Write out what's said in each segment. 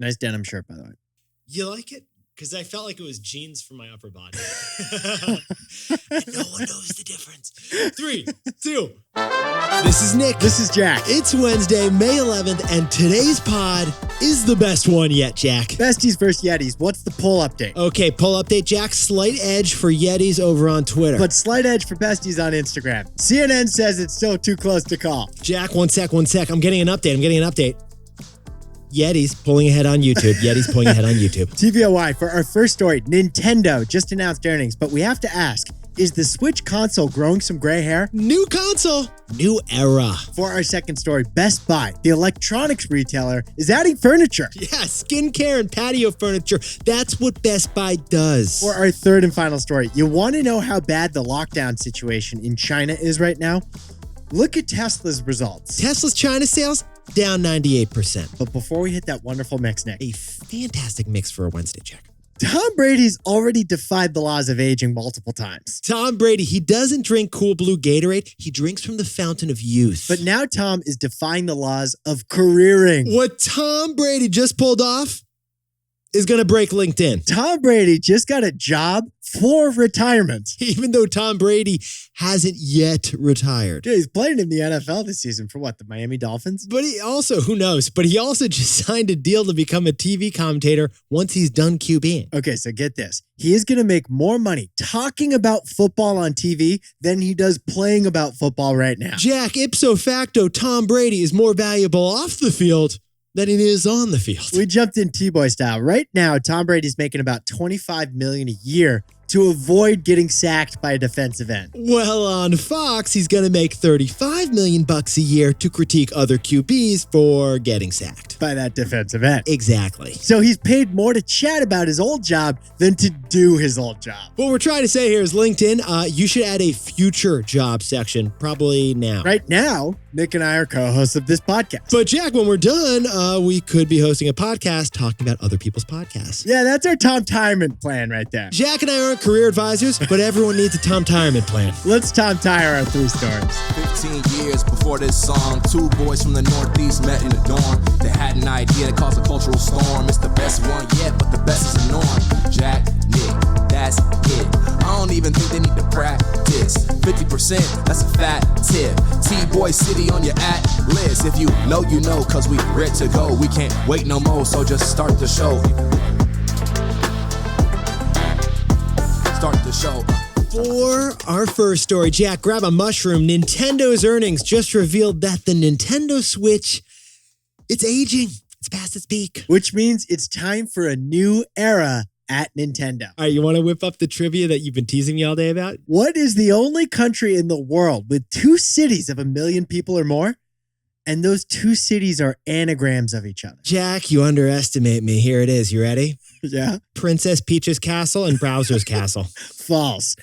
Nice denim shirt, by the way. You like it? Because I felt like it was jeans for my upper body. And no one knows the difference. 3, 2. This is Nick. This is Jack. It's Wednesday, May 11th, and today's pod is the best one yet, Jack. Besties versus Yetis. What's the poll update? Okay, poll update, Jack. Slight edge for Yetis over on Twitter. But slight edge for Besties on Instagram. CNN says it's still too close to call. Jack, one sec. I'm getting an update. Yetis pulling ahead on YouTube. TVOY, for our first story, Nintendo just announced earnings, but we have to ask, is the Switch console growing some gray hair? New console, new era. For our second story, Best Buy, the electronics retailer, is adding furniture. Yeah, skincare and patio furniture. That's what Best Buy does. For our third and final story, you want to know how bad the lockdown situation in China is right now? Look at Tesla's results. Tesla's China sales down 98%. But before we hit that wonderful mix, Nick. A fantastic mix for a Wednesday, Jack. Tom Brady's already defied the laws of aging multiple times. Tom Brady, he doesn't drink Cool Blue Gatorade. He drinks from the fountain of youth. But now Tom is defying the laws of careering. What Tom Brady just pulled off is going to break LinkedIn. Tom Brady just got a job for retirement. Even though Tom Brady hasn't yet retired. Dude, he's playing in the NFL this season for what, the Miami Dolphins? But he also, who knows, but he also just signed a deal to become a TV commentator once he's done QBing. Okay, so get this. He is going to make more money talking about football on TV than he does playing about football right now. Jack, ipso facto, Tom Brady is more valuable off the field than it is on the field. We jumped in T-Boy style. Right now, Tom Brady's making about $25 million a year to avoid getting sacked by a defensive end. Well, on Fox, he's going to make $35 million a year to critique other QBs for getting sacked by that defensive end. Exactly. So he's paid more to chat about his old job than to do his old job. What we're trying to say here is LinkedIn, you should add a future job section, probably now. Right now, Nick and I are co-hosts of this podcast. But Jack, when we're done, we could be hosting a podcast talking about other people's podcasts. Yeah, that's our Tom Tyreman plan right there. Jack and I aren't career advisors, but everyone needs a Tom Tyreman plan. Let's Tom Tyre our 3 stories. 15 years before this song, 2 boys from the Northeast met in the dorm. They had an idea that caused a cultural storm. It's the best one yet, but the best is the norm. Jack, Nick, that's it. I don't even think they need to practice. 50%, that's a fat tip. T-Boy City on your list. If you know, you know, cause we ready to go. We can't wait no more, so just start the show. For our first story, Jack, grab a mushroom. Nintendo's earnings just revealed that the Nintendo Switch, it's aging. It's past its peak. Which means it's time for a new era at Nintendo. All right, you want to whip up the trivia that you've been teasing me all day about? What is the only country in the world with 2 cities of 1 million people or more? And those 2 cities are anagrams of each other. Jack, you underestimate me. Here it is. You ready? Yeah. Princess Peach's Castle and Browser's Castle. False.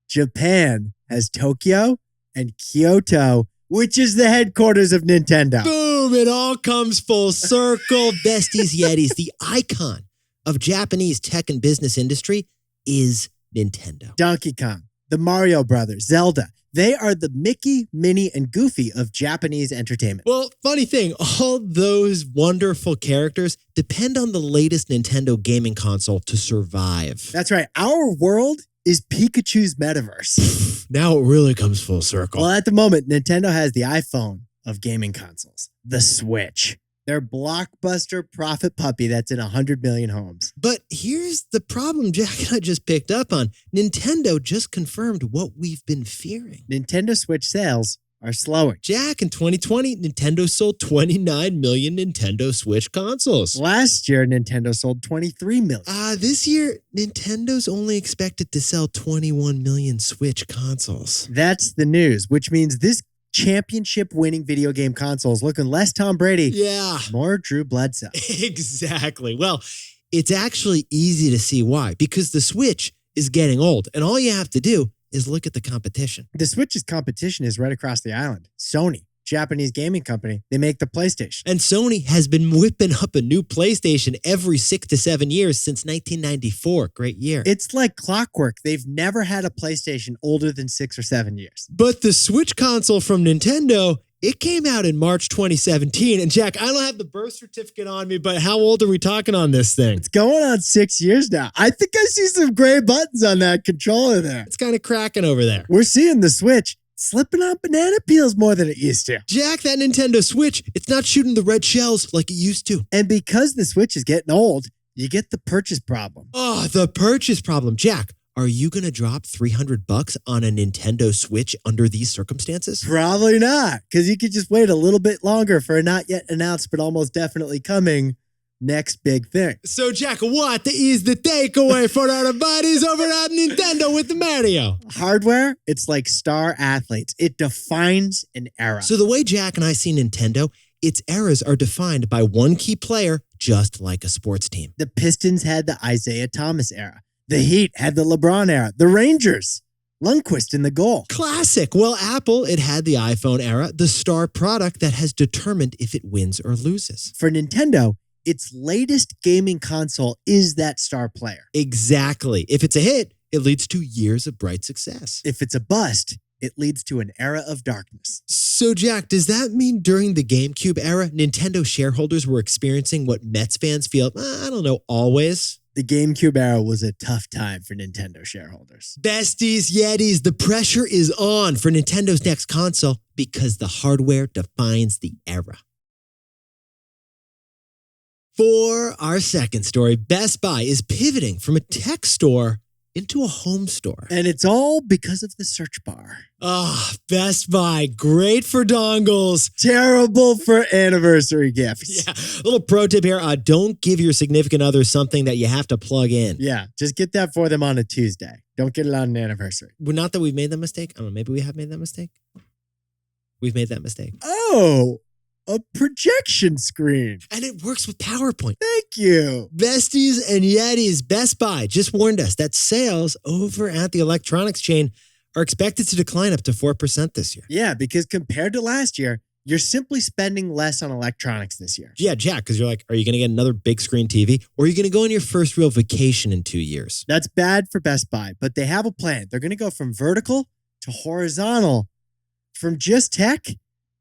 Japan has Tokyo and Kyoto, which is the headquarters of Nintendo. Boom! It all comes full circle. Besties Yetis, the icon of Japanese tech and business industry is Nintendo. Donkey Kong, the Mario Brothers, Zelda. They are the Mickey, Minnie, and Goofy of Japanese entertainment. Well, funny thing, all those wonderful characters depend on the latest Nintendo gaming console to survive. That's right. Our world is Pikachu's metaverse. Now it really comes full circle. Well, at the moment, Nintendo has the iPhone of gaming consoles, the Switch. Their blockbuster profit puppy that's in 100 million homes. But here's the problem Jack and I just picked up on. Nintendo just confirmed what we've been fearing. Nintendo Switch sales are slowing. Jack, in 2020, Nintendo sold 29 million Nintendo Switch consoles. Last year, Nintendo sold 23 million. This year, Nintendo's only expected to sell 21 million Switch consoles. That's the news, which means this championship-winning video game console is looking less Tom Brady, more Drew Bledsoe. Exactly. Well, it's actually easy to see why, because the Switch is getting old, and all you have to do is look at the competition. The Switch's competition is right across the island. Sony, Japanese gaming company, they make the PlayStation. And Sony has been whipping up a new PlayStation every 6 to 7 years since 1994. Great year. It's like clockwork. They've never had a PlayStation older than 6 or 7 years. But the Switch console from Nintendo It came out in March 2017. And Jack, I don't have the birth certificate on me, but how old are we talking on this thing? It's going on 6 years now. I think I see some gray buttons on that controller there. It's kind of cracking over there. We're seeing the Switch slipping on banana peels more than it used to. Jack, that Nintendo Switch, it's not shooting the red shells like it used to. And because the Switch is getting old, you get the purchase problem. Oh, the purchase problem. Jack, are you going to drop $300 on a Nintendo Switch under these circumstances? Probably not, because you could just wait a little bit longer for a not yet announced but almost definitely coming next big thing. So, Jack, what is the takeaway for our buddies over at Nintendo with the Mario? Hardware, it's like star athletes. It defines an era. So the way Jack and I see Nintendo, its eras are defined by one key player, just like a sports team. The Pistons had the Isaiah Thomas era. The Heat had the LeBron era. The Rangers, Lundqvist in the goal. Classic. Well, Apple, it had the iPhone era, the star product that has determined if it wins or loses. For Nintendo, its latest gaming console is that star player. Exactly. If it's a hit, it leads to years of bright success. If it's a bust, it leads to an era of darkness. So, Jack, does that mean during the GameCube era, Nintendo shareholders were experiencing what Mets fans feel, always? The GameCube era was a tough time for Nintendo shareholders. Besties, Yetis, the pressure is on for Nintendo's next console because the hardware defines the era. For our second story, Best Buy is pivoting from a tech store into a home store. And it's all because of the search bar. Best Buy, great for dongles. Terrible for anniversary gifts. Yeah, little pro tip here, don't give your significant other something that you have to plug in. Yeah, just get that for them on a Tuesday. Don't get it on an anniversary. Well, not that we've made that mistake. I don't know, maybe we have made that mistake. We've made that mistake. Oh, a projection screen. And it works with PowerPoint. Thank you. Besties and Yetis, Best Buy just warned us that sales over at the electronics chain are expected to decline up to 4% this year. Yeah, because compared to last year, you're simply spending less on electronics this year. Yeah, Jack, because you're like, are you going to get another big screen TV? Or are you going to go on your first real vacation in 2 years? That's bad for Best Buy, but they have a plan. They're going to go from vertical to horizontal, from just tech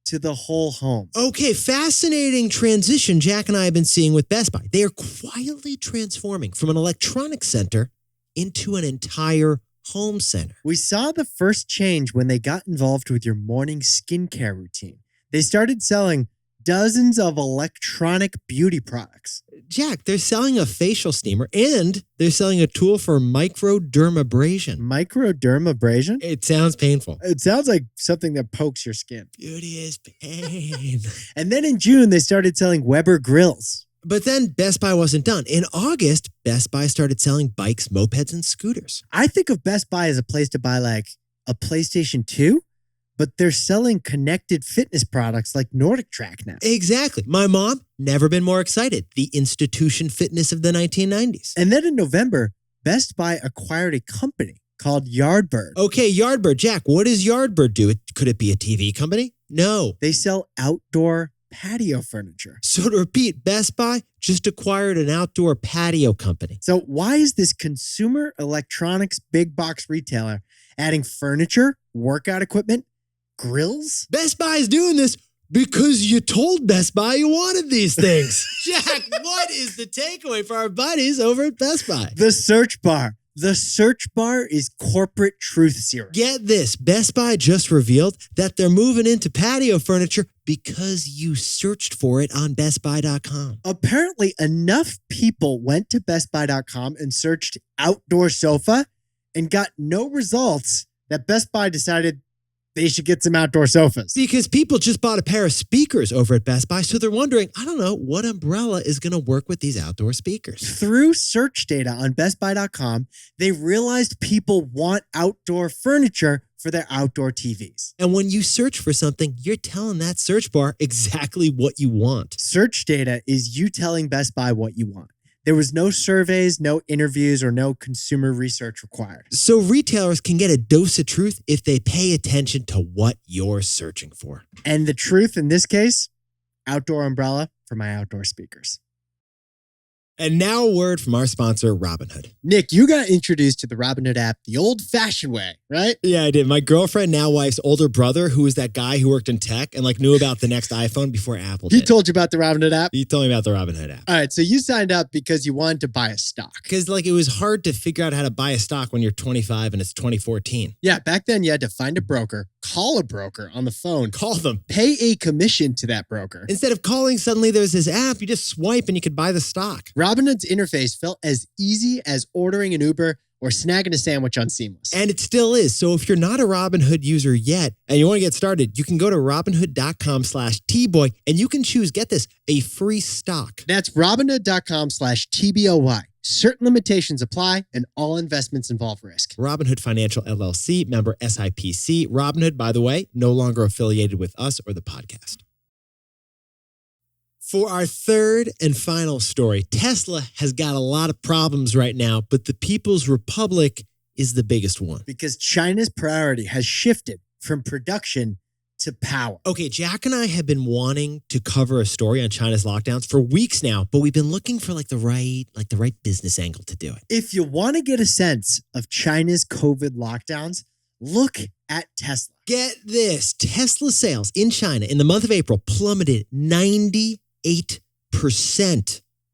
to the whole home. Okay, fascinating transition Jack and I have been seeing with Best Buy. They are quietly transforming from an electronics center into an entire home center. We saw the first change when they got involved with your morning skincare routine. They started selling dozens of electronic beauty products. Jack, they're selling a facial steamer and they're selling a tool for microdermabrasion. Microdermabrasion? It sounds painful. It sounds like something that pokes your skin. Beauty is pain. And then in June, they started selling Weber grills. But then Best Buy wasn't done. In August, Best Buy started selling bikes, mopeds, and scooters. I think of Best Buy as a place to buy like a PlayStation 2, but they're selling connected fitness products like Nordic Track now. Exactly. My mom, never been more excited. The institution fitness of the 1990s. And then in November, Best Buy acquired a company called Yardbird. Okay, Yardbird. Jack, what does Yardbird do? Could it be a TV company? No. They sell outdoor patio furniture. So to repeat, Best Buy just acquired an outdoor patio company. So why is this consumer electronics big box retailer adding furniture, workout equipment, grills? Best Buy is doing this because you told Best Buy you wanted these things. Jack, what is the takeaway for our buddies over at Best Buy? The search bar. The search bar is corporate truth serum. Get this. Best Buy just revealed that they're moving into patio furniture because you searched for it on bestbuy.com. Apparently, enough people went to bestbuy.com and searched outdoor sofa and got no results that Best Buy decided they should get some outdoor sofas. Because people just bought a pair of speakers over at Best Buy, so they're wondering, I don't know, what umbrella is going to work with these outdoor speakers? Through search data on bestbuy.com, they realized people want outdoor furniture for their outdoor TVs. And when you search for something, you're telling that search bar exactly what you want. Search data is you telling Best Buy what you want. There was no surveys, no interviews, or no consumer research required. So retailers can get a dose of truth if they pay attention to what you're searching for. And the truth in this case, outdoor umbrella for my outdoor speakers. And now a word from our sponsor, Robinhood. Nick, you got introduced to the Robinhood app the old-fashioned way, right? Yeah, I did. My girlfriend, now wife's older brother, who was that guy who worked in tech and knew about the next iPhone before Apple did. He told you about the Robinhood app? He told me about the Robinhood app. All right, so you signed up because you wanted to buy a stock. Because it was hard to figure out how to buy a stock when you're 25 and it's 2014. Yeah, back then you had to find a broker, call a broker on the phone, Call them. pay a commission to that broker. Instead of calling, suddenly there's this app. You just swipe and you could buy the stock. Robinhood's interface felt as easy as ordering an Uber or snagging a sandwich on Seamless. And it still is. So if you're not a Robinhood user yet and you want to get started, you can go to Robinhood.com/TBoy and you can choose, get this, a free stock. That's Robinhood.com/TBOY. Certain limitations apply and all investments involve risk. Robinhood Financial LLC, member SIPC. Robinhood, by the way, no longer affiliated with us or the podcast. For our third and final story, Tesla has got a lot of problems right now, but the People's Republic is the biggest one. Because China's priority has shifted from production to power. Okay, Jack and I have been wanting to cover a story on China's lockdowns for weeks now, but we've been looking for the right business angle to do it. If you want to get a sense of China's COVID lockdowns, look at Tesla. Get this, Tesla sales in China in the month of April plummeted 98%,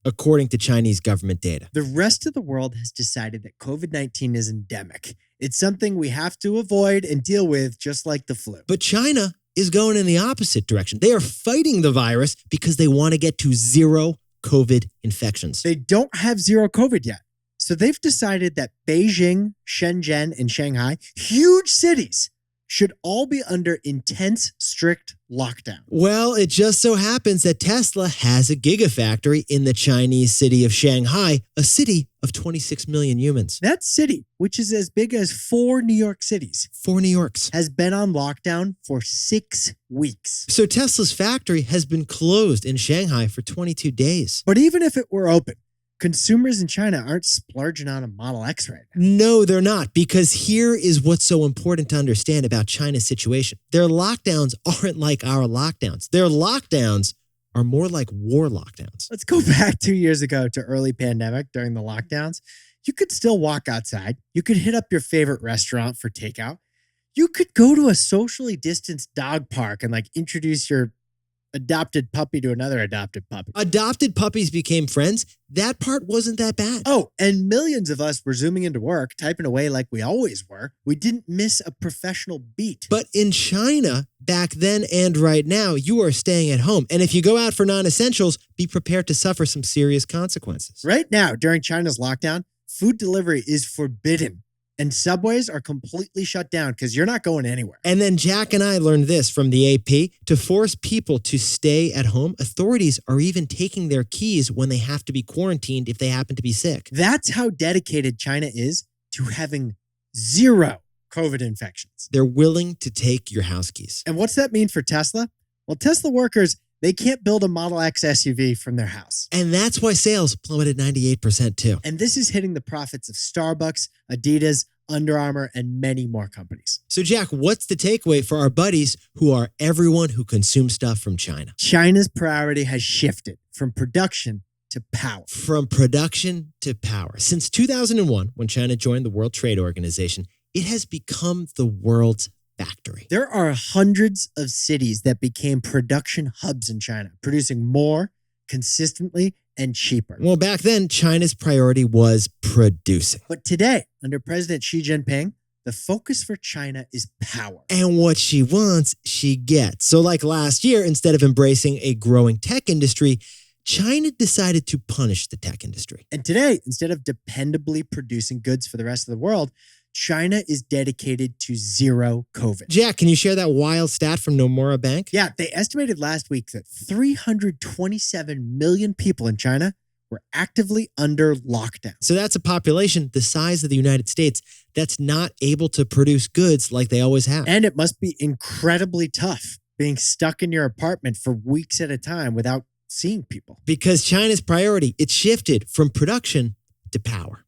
according to Chinese government data. The rest of the world has decided that COVID-19 is endemic. It's something we have to avoid and deal with, just like the flu. But China is going in the opposite direction. They are fighting the virus because they want to get to zero COVID infections. They don't have zero COVID yet. So they've decided that Beijing, Shenzhen, and Shanghai, huge cities, should all be under intense, strict lockdown. Well, it just so happens that Tesla has a gigafactory in the Chinese city of Shanghai, a city of 26 million humans. That city, which is as big as 4 New York cities, 4 New Yorks, has been on lockdown for 6 weeks. So Tesla's factory has been closed in Shanghai for 22 days. But even if it were open, consumers in China aren't splurging on a Model X right now. No, they're not, because here is what's so important to understand about China's situation. Their lockdowns aren't like our lockdowns. Their lockdowns are more like war lockdowns. Let's go back 2 years ago to early pandemic during the lockdowns. You could still walk outside. You could hit up your favorite restaurant for takeout. You could go to a socially distanced dog park and introduce your adopted puppy to another adopted puppy. Adopted puppies became friends. That part wasn't that bad. Oh, and millions of us were zooming into work, typing away like we always were. We didn't miss a professional beat. But in China, back then and right now, you are staying at home. And if you go out for non-essentials, be prepared to suffer some serious consequences. Right now, during China's lockdown, food delivery is forbidden. And subways are completely shut down because you're not going anywhere. And then Jack and I learned this from the AP. To force people to stay at home, authorities are even taking their keys when they have to be quarantined if they happen to be sick. That's how dedicated China is to having zero COVID infections. They're willing to take your house keys. And what's that mean for Tesla? Well, Tesla workers, they can't build a Model X SUV from their house. And that's why sales plummeted 98% too. And this is hitting the profits of Starbucks, Adidas, Under Armour, and many more companies. So Jack, what's the takeaway for our buddies who are everyone who consumes stuff from China? China's priority has shifted from production to power. From production to power. Since 2001, when China joined the World Trade Organization, it has become the world's factory. There are hundreds of cities that became production hubs in China, producing more consistently and cheaper. Well, back then, China's priority was producing. But today, under President Xi Jinping, the focus for China is power. And what she wants, she gets. So like last year, instead of embracing a growing tech industry, China decided to punish the tech industry. And today, instead of dependably producing goods for the rest of the world, China is dedicated to zero COVID. Jack, can you share that wild stat from Nomura Bank? Yeah, they estimated last week that 327 million people in China were actively under lockdown. So that's a population the size of the United States that's not able to produce goods like they always have. And it must be incredibly tough being stuck in your apartment for weeks at a time without seeing people. Because China's priority, it shifted from production to power.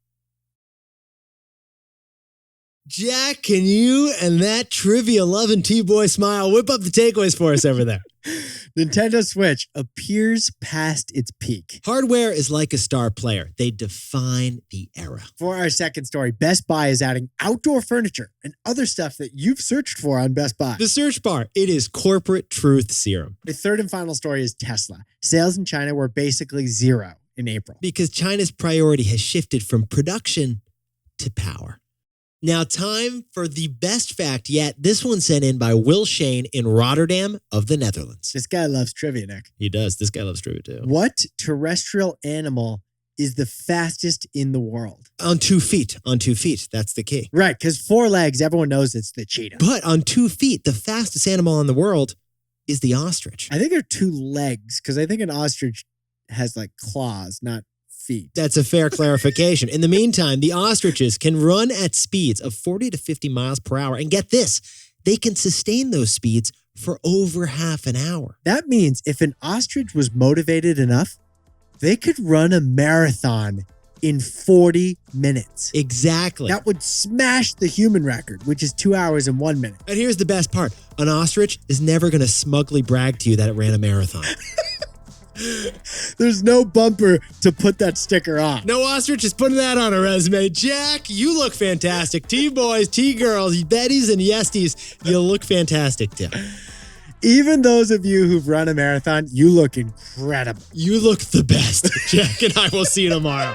Jack, can you and that trivia loving T-boy smile whip up the takeaways for us over there? Nintendo Switch appears past its peak. Hardware is like a star player. They define the era. For our second story, Best Buy is adding outdoor furniture and other stuff that you've searched for on Best Buy. The search bar, it is corporate truth serum. The third and final story is Tesla. Sales in China were basically zero in April. Because China's priority has shifted from production to power. Now, time for the best fact yet. This one sent in by Will Shane in Rotterdam of the Netherlands. This guy loves trivia, Nick. He does. This guy loves trivia too. What terrestrial animal is the fastest in the world? On 2 feet. On 2 feet. That's the key. Right, because 4 legs, everyone knows it's the cheetah. But on 2 feet, the fastest animal in the world is the ostrich. I think they're 2 legs, because I think an ostrich has like claws, not feet. That's a fair clarification. In the meantime, the ostriches can run at speeds of 40 to 50 miles per hour. And get this, they can sustain those speeds for over half an hour. That means if an ostrich was motivated enough, they could run a marathon in 40 minutes. Exactly. That would smash the human record, which is 2 hours and 1 minute. And here's the best part. An ostrich is never going to smugly brag to you that it ran a marathon. There's no bumper to put that sticker on. No ostrich is putting that on a resume. Jack, you look fantastic. T-boys, T-girls, Betties, and Yesties, you look fantastic too. Even those of you who've run a marathon, you look incredible. You look the best. Jack and I will see you tomorrow.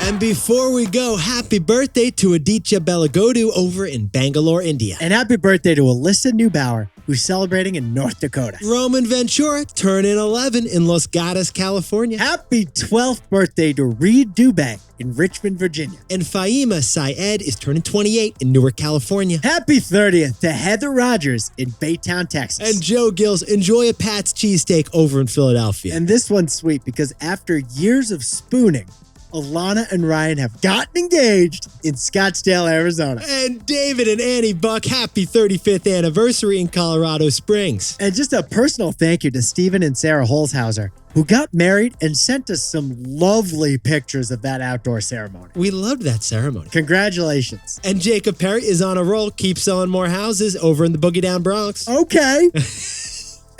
And before we go, happy birthday to Aditya Belagodu over in Bangalore, India. And happy birthday to Alyssa Neubauer, who's celebrating in North Dakota. Roman Ventura turning 11 in Los Gatos, California. Happy 12th birthday to Reed Dubay in Richmond, Virginia. And Faima Syed is turning 28 in Newark, California. Happy 30th to Heather Rogers in Baytown, Texas. And Joe Gills, enjoy a Pat's cheesesteak over in Philadelphia. And this one's sweet because after years of spooning, Alana and Ryan have gotten engaged in Scottsdale, Arizona. And David and Annie Buck, happy 35th anniversary in Colorado Springs. And just a personal thank you to Stephen and Sarah Holzhauser, who got married and sent us some lovely pictures of that outdoor ceremony. We loved that ceremony. Congratulations. And Jacob Perry is on a roll, keeps selling more houses over in the Boogie Down Bronx. Okay.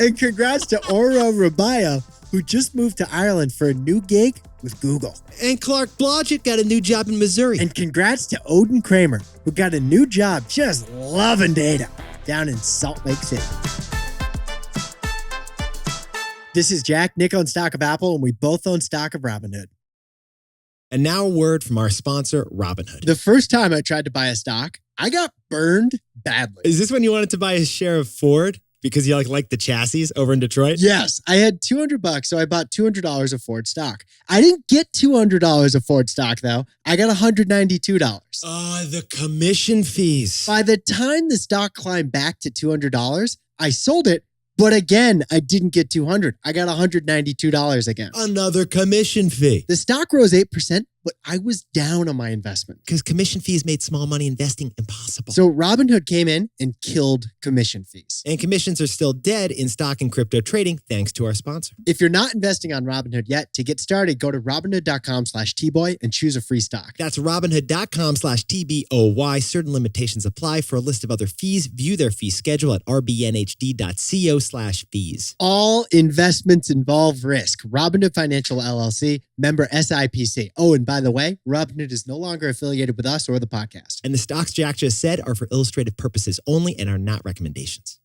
And congrats to Oro Rubio, who just moved to Ireland for a new gig with Google. And Clark Blodgett got a new job in Missouri. And congrats to Odin Kramer, who got a new job just loving data down in Salt Lake City. This is Jack. Nick owns stock of Apple, and we both own stock of Robinhood. And now a word from our sponsor, Robinhood. The first time I tried to buy a stock, I got burned badly. Is this when you wanted to buy a share of Ford? Because you like the chassis over in Detroit? Yes, I had $200, so I bought $200 of Ford stock. I didn't get $200 of Ford stock, though. I got $192. The commission fees. By the time the stock climbed back to $200, I sold it, but again, I didn't get $200. I got $192 again. Another commission fee. The stock rose 8%, but I was down on my investment. Because commission fees made small money investing impossible. So Robinhood came in and killed commission fees. And commissions are still dead in stock and crypto trading, thanks to our sponsor. If you're not investing on Robinhood yet, to get started, go to Robinhood.com/TBoy and choose a free stock. That's Robinhood.com/TBOY. Certain limitations apply. For a list of other fees, view their fee schedule at rbnhd.co/fees. All investments involve risk. Robinhood Financial LLC, member SIPC. Oh, and by the way, Robinhood is no longer affiliated with us or the podcast. And the stocks Jack just said are for illustrative purposes only and are not recommendations.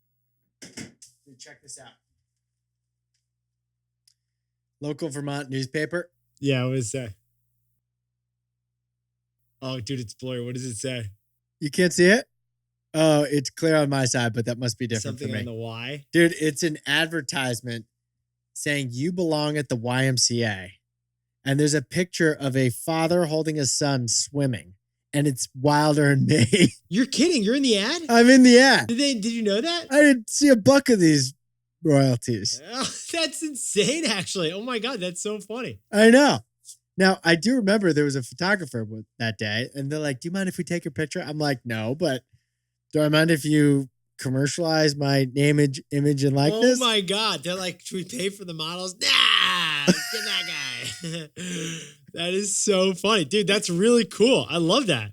Check this out. Local Vermont newspaper. Yeah, what does it say? Oh, dude, it's blurry. What does it say? You can't see it? Oh, it's clear on my side, but that must be different Something for me. on the Y? Dude, it's an advertisement saying you belong at the YMCA. And there's a picture of a father holding his son swimming. And it's Wilder and me. You're kidding. You're in the ad? I'm in the ad. Did you know that? I didn't see a buck of these royalties. Oh, that's insane, actually. Oh my God, that's so funny. I know. Now, I do remember there was a photographer that day, and they're like, do you mind if we take your picture? I'm like, no, but do I mind if you commercialize my name, image, and likeness? Oh my God. They're like, should we pay for the models? Nah, get that guy. That is so funny. Dude, that's really cool. I love that.